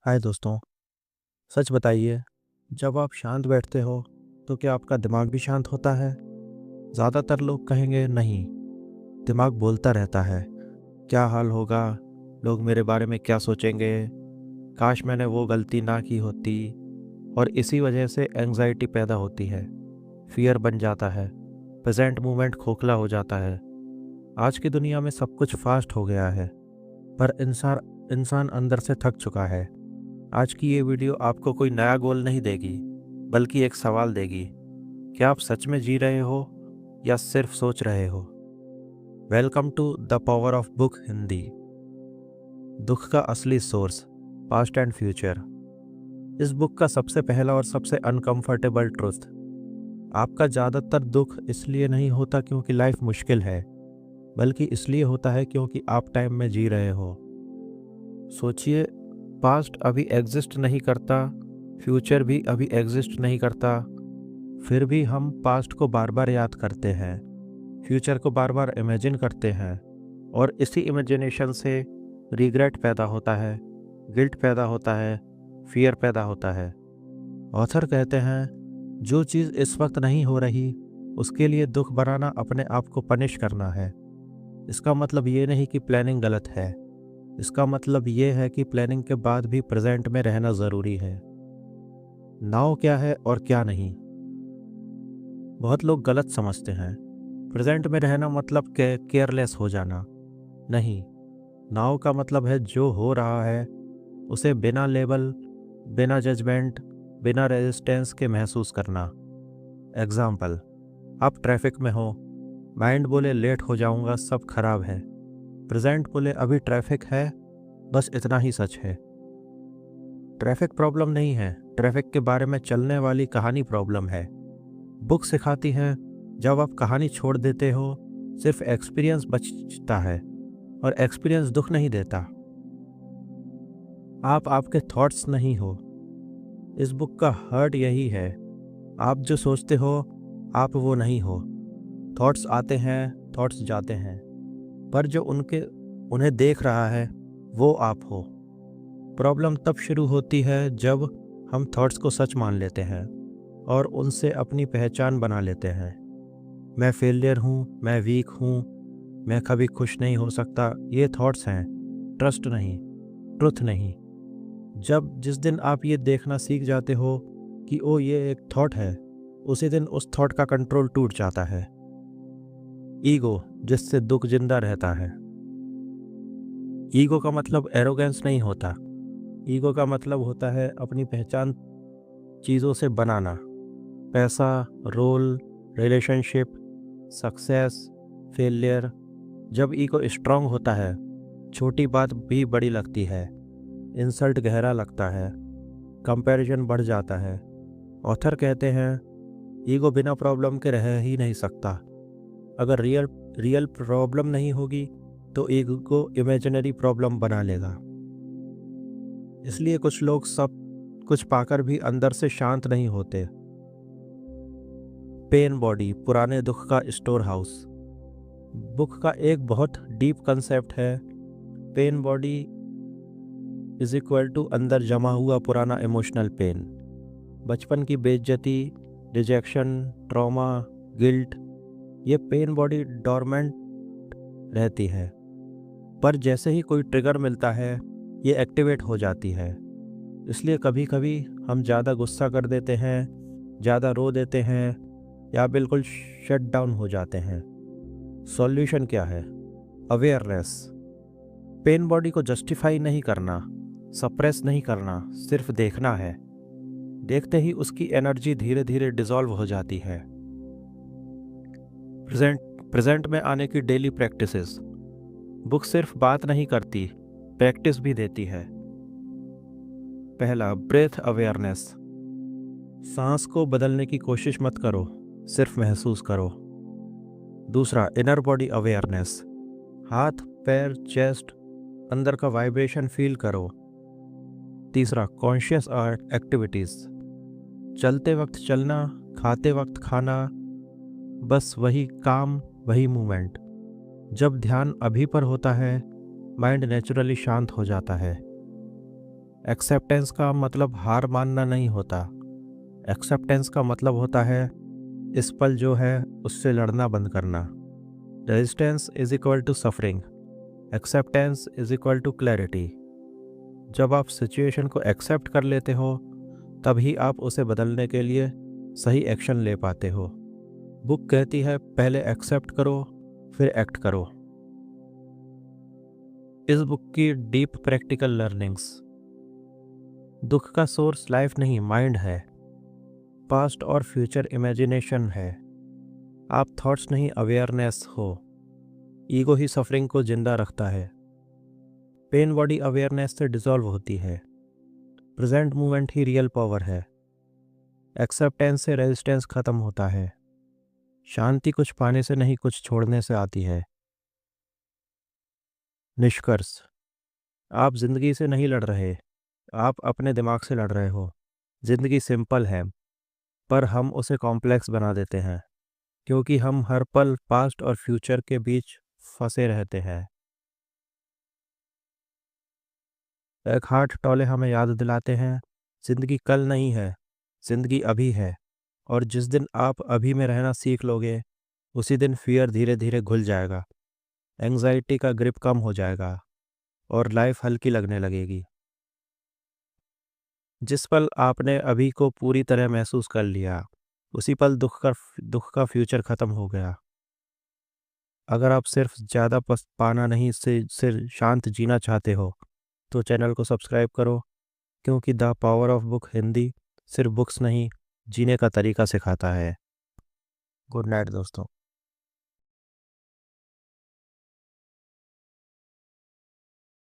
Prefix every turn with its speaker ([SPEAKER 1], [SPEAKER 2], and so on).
[SPEAKER 1] हाय दोस्तों। सच बताइए, जब आप शांत बैठते हो तो क्या आपका दिमाग भी शांत होता है? ज़्यादातर लोग कहेंगे नहीं, दिमाग बोलता रहता है। क्या हाल होगा? लोग मेरे बारे में क्या सोचेंगे? काश मैंने वो गलती ना की होती। और इसी वजह से एंग्जाइटी पैदा होती है, फियर बन जाता है, प्रेजेंट मोमेंट खोखला हो जाता है। आज की दुनिया में सब कुछ फास्ट हो गया है, पर इंसान इंसान अंदर से थक चुका है। आज की ये वीडियो आपको कोई नया गोल नहीं देगी, बल्कि एक सवाल देगी। क्या आप सच में जी रहे हो या सिर्फ सोच रहे हो? Welcome to the power of book Hindi. दुख का असली सोर्स, पास्ट एंड फ्यूचर। इस बुक का सबसे पहला और सबसे अनकंफर्टेबल ट्रुथ, आपका ज़्यादातर दुख इसलिए नहीं होता क्योंकि लाइफ मुश्किल है, बल्कि इसलिए होता है क्योंकि आप टाइम में जी रहे हो। सोचिए, पास्ट अभी एग्जिस्ट नहीं करता, फ्यूचर भी अभी एग्जिस्ट नहीं करता, फिर भी हम पास्ट को बार बार याद करते हैं, फ्यूचर को बार बार इमेजिन करते हैं, और इसी इमेजिनेशन से रिग्रेट पैदा होता है, गिल्ट पैदा होता है, फियर पैदा होता है। ऑथर कहते हैं, जो चीज़ इस वक्त नहीं हो रही उसके लिए दुख बनाना अपने आप को पनिश करना है। इसका मतलब ये नहीं कि प्लानिंग गलत है, इसका मतलब ये है कि प्लानिंग के बाद भी प्रेजेंट में रहना ज़रूरी है। नाउ क्या है और क्या नहीं, बहुत लोग गलत समझते हैं। प्रेजेंट में रहना मतलब केयरलेस हो जाना नहीं। नाउ का मतलब है जो हो रहा है उसे बिना लेबल, बिना जजमेंट, बिना रेजिस्टेंस के महसूस करना। एग्जाम्पल, आप ट्रैफिक में हो, माइंड बोले लेट हो जाऊंगा, सब खराब है। प्रेजेंट बोले अभी ट्रैफिक है, बस इतना ही सच है। ट्रैफिक प्रॉब्लम नहीं है, ट्रैफिक के बारे में चलने वाली कहानी प्रॉब्लम है। बुक सिखाती है, जब आप कहानी छोड़ देते हो सिर्फ एक्सपीरियंस बचता है, और एक्सपीरियंस दुख नहीं देता। आप आपके थॉट्स नहीं हो। इस बुक का हर्ट यही है, आप जो सोचते हो आप वो नहीं हो। थॉट्स आते हैं, थॉट्स जाते हैं, पर जो उन्हें देख रहा है वो आप हो। प्रॉब्लम तब शुरू होती है जब हम थॉट्स को सच मान लेते हैं और उनसे अपनी पहचान बना लेते हैं। मैं फेलियर हूँ, मैं वीक हूँ, मैं कभी खुश नहीं हो सकता, ये थॉट्स हैं, ट्रस्ट नहीं, ट्रुथ नहीं। जिस दिन आप ये देखना सीख जाते हो कि ओ ये एक थॉट है, उसी दिन उस थॉट का कंट्रोल टूट जाता है। ईगो, जिससे दुख जिंदा रहता है। ईगो का मतलब एरोगेंस नहीं होता, ईगो का मतलब होता है अपनी पहचान चीज़ों से बनाना। पैसा, रोल, रिलेशनशिप, सक्सेस, फेलियर। जब ईगो स्ट्रांग होता है छोटी बात भी बड़ी लगती है, इंसल्ट गहरा लगता है, कंपैरिजन बढ़ जाता है। ऑथर कहते हैं, ईगो बिना प्रॉब्लम के रह ही नहीं सकता। अगर रियल प्रॉब्लम नहीं होगी तो ईगो इमेजिनरी प्रॉब्लम बना लेगा। इसलिए कुछ लोग सब कुछ पाकर भी अंदर से शांत नहीं होते। पेन बॉडी, पुराने दुख का स्टोर हाउस। बुक का एक बहुत डीप कंसेप्ट है। Pain body is equal to अंदर जमा हुआ पुराना इमोशनल पेन। बचपन की बेइज्जती, रिजेक्शन, ट्रॉमा, गिल्ट, ये पेन बॉडी डोरमेंट रहती है, पर जैसे ही कोई ट्रिगर मिलता है ये एक्टिवेट हो जाती है। इसलिए कभी कभी हम ज़्यादा गुस्सा कर देते हैं, ज़्यादा रो देते हैं, या बिल्कुल शट डाउन हो जाते हैं। सॉल्यूशन क्या है? अवेयरनेस। पेन बॉडी को जस्टिफाई नहीं करना, सप्रेस नहीं करना, सिर्फ देखना है। देखते ही उसकी एनर्जी धीरे धीरे डिसॉल्व हो जाती है। प्रेजेंट में आने की डेली प्रैक्टिसेस। बुक सिर्फ बात नहीं करती, प्रैक्टिस भी देती है। पहला, ब्रेथ अवेयरनेस। सांस को बदलने की कोशिश मत करो, सिर्फ महसूस करो। दूसरा, इनर बॉडी अवेयरनेस। हाथ, पैर, चेस्ट, अंदर का वाइब्रेशन फील करो। तीसरा, कॉन्शियस एक्टिविटीज़। चलते वक्त चलना, खाते वक्त खाना, बस वही काम, वही मूवमेंट। जब ध्यान अभी पर होता है माइंड नेचुरली शांत हो जाता है। एक्सेप्टेंस का मतलब हार मानना नहीं होता। एक्सेप्टेंस का मतलब होता है इस पल जो है उससे लड़ना बंद करना। Resistance is equal to suffering, acceptance is equal to clarity. जब आप सिचुएशन को एक्सेप्ट कर लेते हो तभी आप उसे बदलने के लिए सही एक्शन ले पाते हो। बुक कहती है पहले एक्सेप्ट करो फिर एक्ट करो। इस बुक की डीप प्रैक्टिकल लर्निंग्स। दुख का सोर्स लाइफ नहीं माइंड है। पास्ट और फ्यूचर इमेजिनेशन है। आप थॉट्स नहीं अवेयरनेस हो। ईगो ही सफरिंग को जिंदा रखता है। पेन बॉडी अवेयरनेस से डिसॉल्व होती है। प्रेजेंट मोमेंट ही रियल पावर है। एक्सेप्टेंस से रेजिस्टेंस खत्म होता है। शांति कुछ पाने से नहीं कुछ छोड़ने से आती है। निष्कर्ष, आप जिंदगी से नहीं लड़ रहे, आप अपने दिमाग से लड़ रहे हो। जिंदगी सिंपल है पर हम उसे कॉम्प्लेक्स बना देते हैं क्योंकि हम हर पल पास्ट और फ्यूचर के बीच फंसे रहते हैं। एक हार्ट टोले हमें याद दिलाते हैं जिंदगी कल नहीं है, जिंदगी अभी है। और जिस दिन आप अभी में रहना सीख लोगे उसी दिन फियर धीरे धीरे घुल जाएगा, एंग्जाइटी का ग्रिप कम हो जाएगा और लाइफ हल्की लगने लगेगी। जिस पल आपने अभी को पूरी तरह महसूस कर लिया उसी पल दुख का फ्यूचर ख़त्म हो गया। अगर आप सिर्फ ज़्यादा पाना नहीं से सिर्फ शांत जीना चाहते हो तो चैनल को सब्सक्राइब करो, क्योंकि the power of book Hindi सिर्फ बुक्स नहीं जीने का तरीका सिखाता है। गुड नाइट दोस्तों।